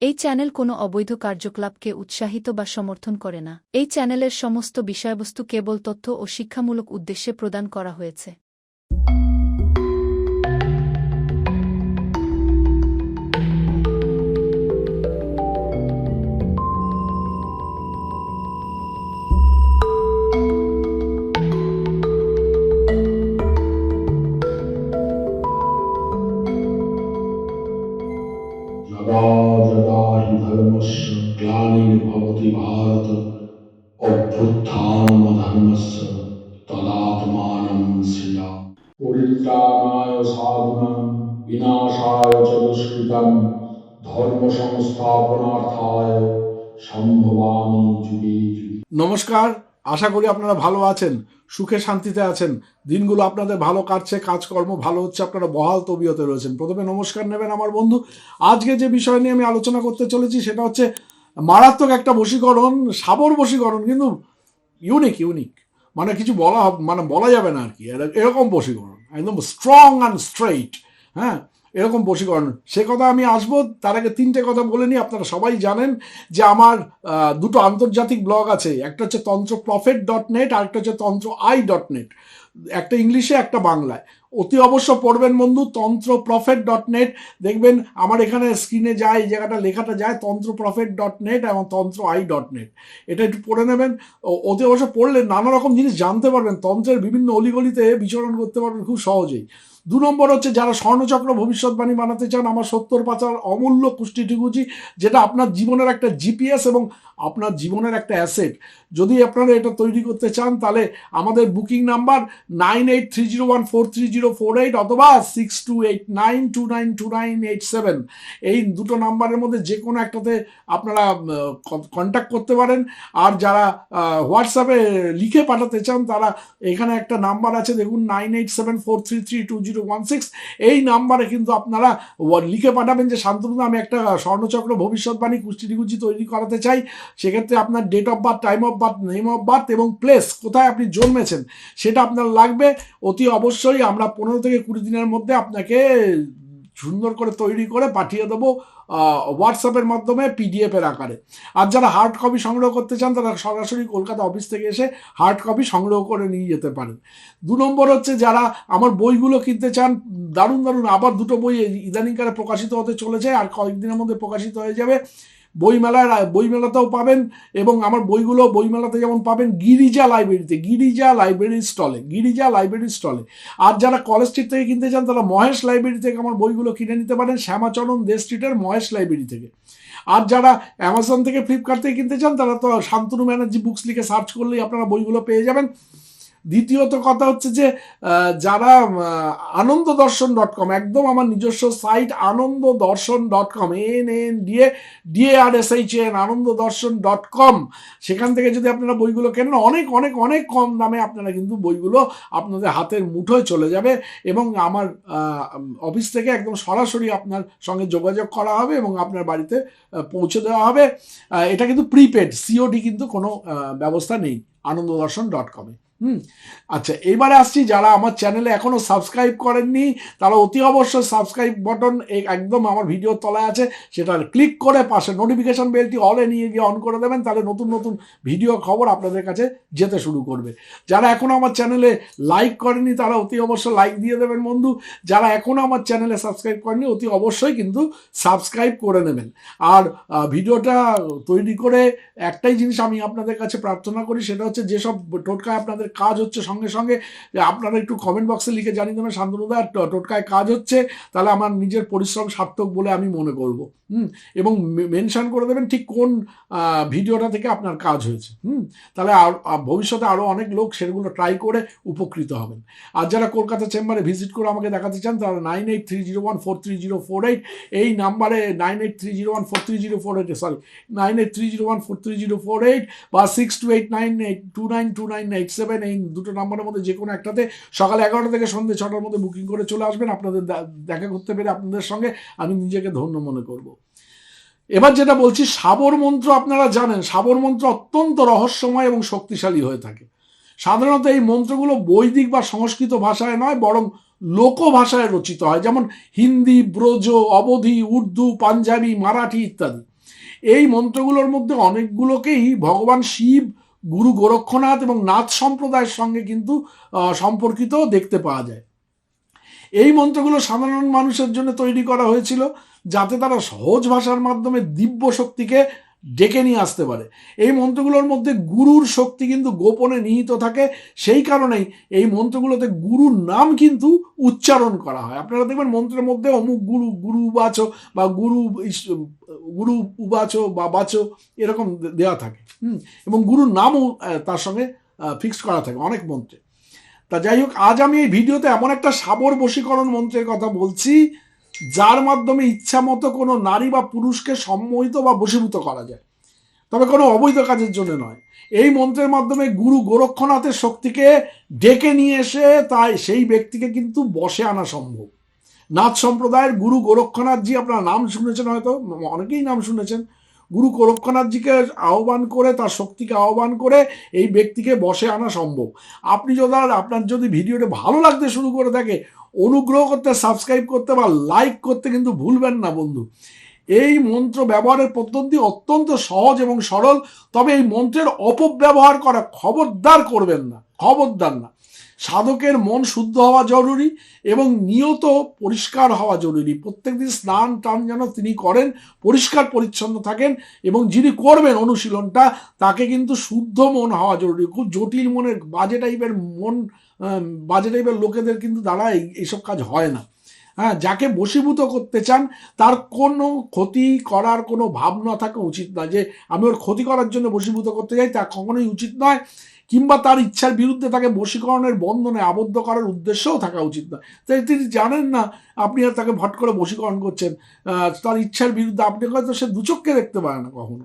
এই চ্যানেল কোনো অবৈধ কার্যকলাপকে উৎসাহিত বা সমর্থন করে না। এই চ্যানেলের সমস্ত বিষয়বস্তু কেবল তথ্য ও শিক্ষামূলক উদ্দেশ্যে প্রদান করা হয়েছে। यदा यदा हि धर्मस्य ग्लानिर्भवति भारत अभ्युत्थानमधर्मस्य तदात्मानं सृजामि। परित्राणाय साधूनां विनाशाय च दुष्कृतां धर्म संस्थापनार्थाय সম্ভবামি যুগে যুগে। নমস্কার, আশা করি আপনারা ভালো আছেন, সুখে শান্তিতে আছেন, দিনগুলো আপনাদের ভালো কাটছে, কাজকর্ম ভালো হচ্ছে, আপনারা বহাল তবিয়তে রয়েছেন। প্রথমে নমস্কার নেবেন আমার বন্ধু। আজকে যে বিষয় নিয়ে আমি আলোচনা করতে চলেছি সেটা হচ্ছে মারাত্মক একটা বশীকরণ, সাবর বশীকরণ, কিন্তু ইউনিক, মানে কিছু বলা যাবে না আর কি, এরকম বশীকরণ, একদম স্ট্রং অ্যান্ড স্ট্রেইট। হ্যাঁ, এরকম বশীকরণ, সে কথা আমি আসবো। তার আগে তিনটে কথা বলে নিই। আপনারা সবাই জানেন যে আমার দুটো আন্তর্জাতিক ব্লগ আছে, একটা হচ্ছে তন্ত্রপ্রফেট.net আর একটা হচ্ছে তন্ত্রআই.net, একটা ইংলিশে একটা বাংলায়। অতি অবশ্য পড়বেন বন্ধু, তন্ত্রপ্রফেট.net। দেখবেন আমার এখানে স্ক্রিনে যায়, এই জায়গাটা লেখাটা যায় তন্ত্রপ্রফেট.net এবং তন্ত্রআই.net, এটা একটু পড়ে নেবেন। অতি অবশ্য পড়লে নানা রকম জিনিস জানতে পারবেন, তন্ত্রের বিভিন্ন অলিগলিতে বিচরণ করতে পারবেন খুব সহজেই। 2 নম্বর হচ্ছে যারা স্বর্ণচক্র ভবিষ্যৎবাণী বানাতে চান, আমার 70 পাতার অমূল্য কুষ্টি ঠিকুচি, যেটা আপনার জীবনের একটা জিপিএস এবং আপনার জীবনের একটা অ্যাসেট। যদি আপনারা এটা তৈরি করতে চান তাহলে আমাদের বুকিং নাম্বার 9830143048 অথবা 6289292987, এই দুটো নাম্বারের মধ্যে যে কোনো একটাতে আপনারা কন্ট্যাক্ট করতে পারেন। আর যারা হোয়াটসঅ্যাপে লিখে পাঠাতে চান তারা এখানে একটা নাম্বার আছে, দেখুন 9874332016, এই নাম্বারে কিন্তু আপনারা লিখে পাঠাবেন যে শান্তনুদা আমি একটা স্বর্ণচক্র ভবিষ্যৎবাণী কুষ্টি ঠিকুচি তৈরি করাতে চাই। সেক্ষেত্রে আপনার date of birth, time of birth, name of birth এবং প্লেস, কোথায় আপনি জন্মেছেন, সেটা আপনার লাগবে। অতি অবশ্যই আমরা 15 থেকে 20 দিনের মধ্যে আপনাকে সুন্দর করে তৈরি করে পাঠিয়ে দেবো হোয়াটসঅ্যাপের মাধ্যমে পিডিএফ এর আকারে। আর যারা হার্ড কপি সংগ্রহ করতে চান তারা সরাসরি কলকাতা অফিস থেকে এসে হার্ড কপি সংগ্রহ করে নিয়ে যেতে পারেন। 2 নম্বর হচ্ছে যারা আমার বইগুলো কিনতে চান, দারুণ আবার দুটো বই ইদানিংকালে প্রকাশিত হতে চলেছে, আর কয়েকদিনের মধ্যে প্রকাশিত হয়ে যাবে। বইমেলাতেও পাবেন এবং আমার বইগুলো বইমেলাতে যেমন পাবেন গিরিজা লাইব্রেরি স্টলে। আর যারা কলেজ স্ট্রিট থেকে কিনতে চান তারা মহেশ লাইব্রেরি থেকে আমার বইগুলো কিনে নিতে পারেন, শ্যামাচরণ দে স্ট্রিটের মহেশ লাইব্রেরি থেকে। আর যারা অ্যামাজন থেকে, ফ্লিপকার্ট থেকে কিনতে চান তারা তো শান্তনু ব্যানার্জি বুকস লিখে সার্চ করলেই আপনারা বইগুলো পেয়ে যাবেন। দ্বিতীয়ত কথা হচ্ছে যে যারা আনন্দদর্শন.com, একদম আমার নিজস্ব সাইট আনন্দদর্শন.com, ANNDARSHN, আনন্দদর্শন.com, সেখান থেকে যদি আপনারা বইগুলো কেনেন অনেক কম দামে আপনারা কিন্তু বইগুলো আপনাদের হাতের মুঠোয় চলে যাবে এবং আমার অফিস থেকে একদম সরাসরি আপনার সঙ্গে যোগাযোগ করা হবে এবং আপনার বাড়িতে পৌঁছে দেওয়া হবে। এটা কিন্তু প্রিপেড, সিওডি কিন্তু কোনো ব্যবস্থা নেই আনন্দদর্শন.com-এ। আচ্ছা, এবারে আসছি যারা আমার চ্যানেলে এখনো সাবস্ক্রাইব করেননি তারা অতি অবশ্যই সাবস্ক্রাইব বটন একদম আমার ভিডিওর তলায় আছে, সেটা ক্লিক করে পাশে নোটিফিকেশন বেলটি অলে নিয়ে গিয়ে অন করে দেবেন, তাহলে নতুন ভিডিও খবর আপনাদের কাছে যেতে শুরু করবে। যারা এখনো আমার চ্যানেলে লাইক করেনি তারা অতি অবশ্যই লাইক দিয়ে দেবেন বন্ধু। যারা এখনো আমার চ্যানেলে সাবস্ক্রাইব করেনি অতি অবশ্যই কিন্তু সাবস্ক্রাইব করে নেবেন। আর ভিডিওটা তৈরি করে একটাই জিনিস আমি আপনাদের কাছে প্রার্থনা করি, সেটা হচ্ছে যেসব টোটকায় আপনাদের কাজ হচ্ছে সঙ্গে সঙ্গে আপনারা একটু কমেন্ট বক্সে লিখে জানিয়ে দেবেন শান্তনুদা টোটকায় কাজ হচ্ছে, তাহলে আমার নিজের পরিশ্রম সার্থক বলে আমি মনে করব। এবং মেনশন করে দেবেন ঠিক কোন ভিডিওটা থেকে আপনার কাজ হয়েছে। তাহলে ভবিষ্যতে আরও অনেক লোক সেগুলো ট্রাই করে উপকৃত হবেন। আর যারা কলকাতা চেম্বারে ভিজিট করে আমাকে দেখাতে চান তারা 9830143048, এই নাম্বারে 9830143048 বা 6289292987, এই দুটো নাম্বারের মধ্যে যে কোনো একটাতে সকাল 11টা থেকে সন্ধ্যে 6টার মধ্যে বুকিং করে চলে আসবেন। আপনাদের দেখা করতে পেরে আপনাদের সঙ্গে আমি নিজেকে ধন্য মনে করব। এবার যেটা বলছি, সাবর মন্ত্র আপনারা জানেন, সাবর মন্ত্র অত্যন্ত রহস্যময় এবং শক্তিশালী হয়ে থাকে। সাধারণত এই মন্ত্রগুলো বৈদিক বা সংস্কৃত ভাষায় নয় বরং লোকভাষায় রচিত হয়, যেমন হিন্দি, ব্রজ, অবধি, উর্দু, পাঞ্জাবি, মারাঠি ইত্যাদি। এই মন্ত্রগুলোর মধ্যে অনেকগুলোকেই ভগবান শিব, গুরু গোরক্ষনাথ এবং নাথ সম্প্রদায়ের সঙ্গে কিন্তু সম্পর্কিত দেখতে পাওয়া যায়। এই মন্ত্রগুলো সাধারণ মানুষের জন্য তৈরি করা হয়েছিল যাতে তারা সহজ ভাষার মাধ্যমে দিব্য শক্তিকে ডেকে নিয়ে আসতে পারে। এই মন্ত্রগুলোর মধ্যে গুরুর শক্তি কিন্তু গোপনে নিহিত থাকে, সেই কারণেই এই মন্ত্রগুলোতে গুরুর নাম কিন্তু উচ্চারণ করা হয়। আপনারা দেখবেন মন্ত্রের মধ্যে অমুক গুরু, গুরু উবাচ বা গুরু উবাচ বা বাচ এরকম দেওয়া থাকে, এবং গুরুর নামও তার সঙ্গে ফিক্স করা থাকে অনেক মন্ত্রে। তা যাই হোক, আজ আমি এই ভিডিওতে এমন একটা সাবর বশীকরণ মন্ত্রের কথা বলছি যার মাধ্যমে ইচ্ছা মতো কোনো নারী বা পুরুষকে সম্মোহিত বা বশীভূত করা যায়, তবে কোনো অবৈধ কাজের জন্য নয়। এই মন্ত্রের মাধ্যমে গুরু গোরক্ষনাথের শক্তিকে ডেকে নিয়ে এসে তাই সেই ব্যক্তিকে কিন্তু বশে আনা সম্ভব। নাথ সম্প্রদায়ের গুরু গোরক্ষনাথজি, আপনারা নাম শুনেছেন, হয়তো অনেকেই নাম শুনেছেন। গুরু গোরক্ষনাথজিকে আহ্বান করে, তার শক্তিকে আহ্বান করে এই ব্যক্তিকে বশে আনা সম্ভব। আপনি যদি আপনার যদি ভিডিওটা ভালো লাগতে শুরু করে থাকে, অনুগ্রহ করতে সাবস্ক্রাইব করতে বা লাইক করতে কিন্তু ভুলবেন না বন্ধু। এই মন্ত্র ব্যবহারের পদ্ধতি অত্যন্ত সহজ এবং সরল, তবে এই মন্ত্রের অপব্যবহার করা খবরদার করবেন না, খবরদার না। সাধকের মন শুদ্ধ হওয়া জরুরি এবং নিয়ত পরিষ্কার হওয়া জরুরি। প্রত্যেকদিন স্নান টান যেন তিনি করেন, পরিষ্কার পরিচ্ছন্ন থাকেন, এবং যিনি করবেন অনুশীলনটা তাকে কিন্তু শুদ্ধ মন হওয়া জরুরি। খুব জটিল মনের বাজে টাইপের লোকেদের কিন্তু দ্বারা এইসব কাজ হয় না। হ্যাঁ, যাকে বশীভূত করতে চান তার কোনো ক্ষতি করার কোনো ভাবনা থাকা উচিত নয়, যে আমি ওর ক্ষতি করার জন্য বশীভূত করতে চাই, তা কখনোই উচিত নয়। কিংবা তার ইচ্ছার বিরুদ্ধে তাকে বশীকরণের বন্ধনে আবদ্ধ করার উদ্দেশ্যও থাকা উচিত নয়। তাই তিনি জানেন না আপনি আর তাকে ভট করে বশীকরণ করছেন, তার ইচ্ছার বিরুদ্ধে, আপনি হয়তো সে দুচক্ষে দেখতে পারে না কখনো,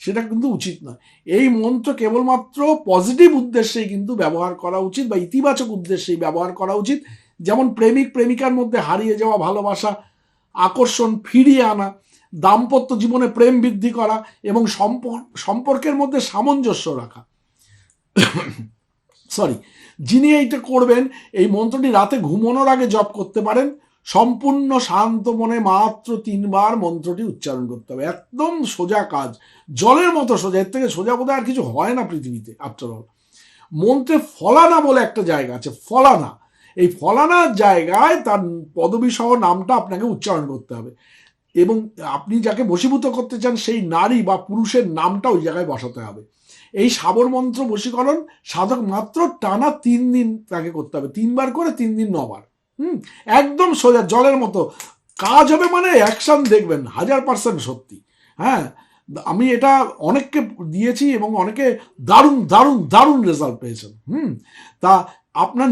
সেটা কিন্তু উচিত নয়। এই মন্ত্র কেবলমাত্র পজিটিভ উদ্দেশ্যেই কিন্তু ব্যবহার করা উচিত, বা ইতিবাচক উদ্দেশ্যেই ব্যবহার করা উচিত। যেমন প্রেমিক প্রেমিকার মধ্যে হারিয়ে যাওয়া ভালোবাসা, আকর্ষণ ফিরিয়ে আনা, দাম্পত্য জীবনে প্রেম বৃদ্ধি করা এবং সম্পর্কের মধ্যে সামঞ্জস্য রাখা। যিনি এইটা করবেন, এই মন্ত্রটি রাতে ঘুমানোর আগে জপ করতে পারেন। সম্পূর্ণ শান্ত মনে মাত্র 3 বার মন্ত্রটি উচ্চারণ করতে হবে। একদম সোজা কাজ, জলের মতো সোজা, এর থেকে সোজা বোধহয় আর কিছু হয় না পৃথিবীতে। আফটার অল, মন্ত্রে ফলানা বলে একটা জায়গা আছে, ফলানা। এই ফলানার জায়গায় তার পদবী সহ নামটা আপনাকে উচ্চারণ করতে হবে, এবং আপনি যাকে বশীভূত করতে চান সেই নারী বা পুরুষের নামটা ওই জায়গায় বসাতে হবে। এই সাবর মন্ত্র বশীকরণ সাধক মাত্র টানা 3 দিন তাকে করতে হবে, 3 বার করে, 3 দিন 9 বার। একদম সোজা জলের মতো কাজ হবে, মানে অ্যাকশন দেখবেন 1000% সত্যি। হ্যাঁ, আমি এটা অনেককে দিয়েছি এবং অনেকে দারুণ দারুণ দারুণ রেজাল্ট পেয়েছেন। তা আপনার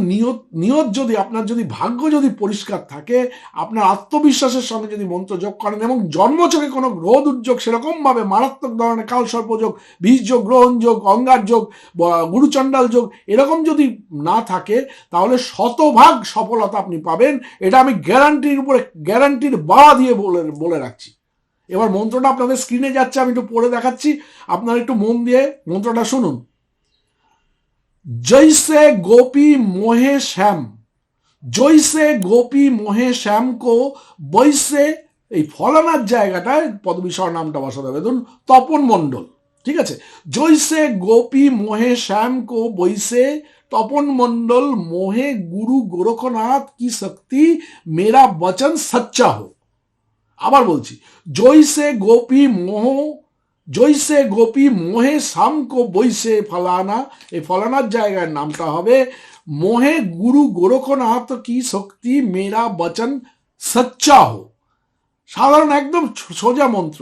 নিয়ত যদি, আপনার যদি ভাগ্য যদি পরিষ্কার থাকে, আপনার আত্মবিশ্বাসের সঙ্গে যদি মন্ত্র যোগ করেন, এবং জন্মযোগে কোনো গ্রহ দুর্যোগ সেরকমভাবে মারাত্মক ধরনের কালসর্পযোগ, বীজযোগ, গ্রহণযোগ, অঙ্গার যোগ, গুরুচণ্ডাল যোগ এরকম যদি না থাকে, তাহলে শতভাগ সফলতা আপনি পাবেন। এটা আমি গ্যারান্টির বাড়া দিয়ে বলে রাখছি। এবার মন্ত্রটা আপনাদের স্ক্রিনে যাচ্ছে, আমি একটু পড়ে দেখাচ্ছি, আপনারা একটু মন দিয়ে মন্ত্রটা শুনুন। जैसे गोपी मोहे श्याम, जैसे गोपी मोहे श्याम को বৈশে, এই ফলানার জায়গাটায় পদবী সহ নামটা বসাতে হবে। ধরুন তপন মণ্ডল, ঠিক আছে। জৈসে গোপী মোহে শ্যাম কো বৈশে তপন মণ্ডল মোহে গুরু গোরখনাথ কি শক্তি মেরা বচন সচ্চা হো। আবার বলছি, জৈসে গোপী মোহে শ্যাম কো বৈশে ফলানা, এই ফলানার জায়গার নামটা হবে মোহে গুরু গোরখনাথ কি শক্তি মেরা বচন সচ্চা হো। সাধারণ একদম সোজা মন্ত্র।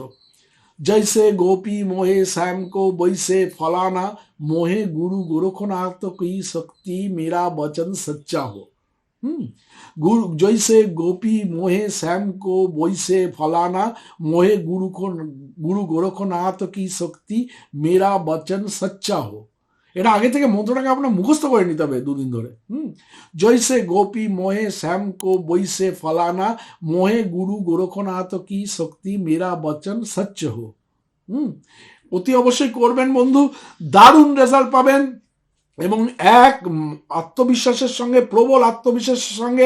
जैसे गोपी मोहे श्याम को वैसे फलाना, मोहे गुरु गोरखनाथ की शक्ति मेरा वचन सच्चा हो। जैसे गोपी मोहे श्याम को वैसे फलाना, मोहे गुरु गोरखनाथ की शक्ति मेरा वचन सच्चा हो। এটা আগে থেকে মন্ত্রটাকে আপনার মুখস্থ করে নিতে হবে 2 দিন ধরে। জৈসে গোপী মোহে শ্যাম কো বৈসে ফলানা, মোহে গুরু গোরখনাথ কি শক্তি মেরা বচন সচ্চ হো। অতি অবশ্যই করবেন বন্ধু, দারুণ রেজাল্ট পাবেন। এবং এক আত্মবিশ্বাসের সঙ্গে, প্রবল আত্মবিশ্বাসের সঙ্গে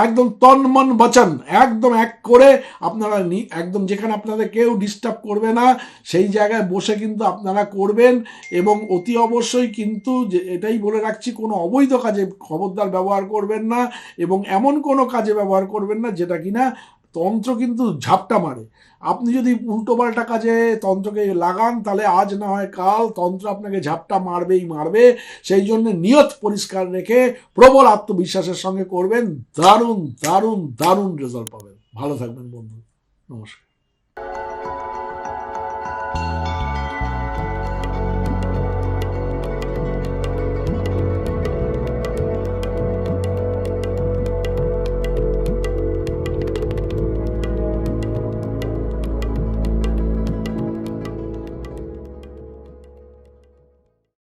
একদম তন মন বচন একদম এক করে আপনারা একদম যেখানে আপনাদের কেউ ডিস্টার্ব করবে না সেই জায়গায় বসে কিন্তু আপনারা করবেন। এবং অতি অবশ্যই কিন্তু যে এটাই বলে রাখছি, কোনো অবৈধ কাজে খবরদার ব্যবহার করবেন না, এবং এমন কোনো কাজে ব্যবহার করবেন না যেটা কিনা তন্ত্র কিন্তু ঝাপটা মারে। আপনি যদি উল্টোপাল্টা কাজে তন্ত্রকে লাগান তাহলে আজ না হয় কাল তন্ত্র আপনাকে ঝাপটা মারবেই মারবে। সেই জন্য নিয়ত পরিষ্কার রেখে প্রবল আত্মবিশ্বাসের সঙ্গে করবেন, দারুণ দারুণ দারুণ রেজাল্ট পাবেন। ভালো থাকবেন বন্ধু, নমস্কার।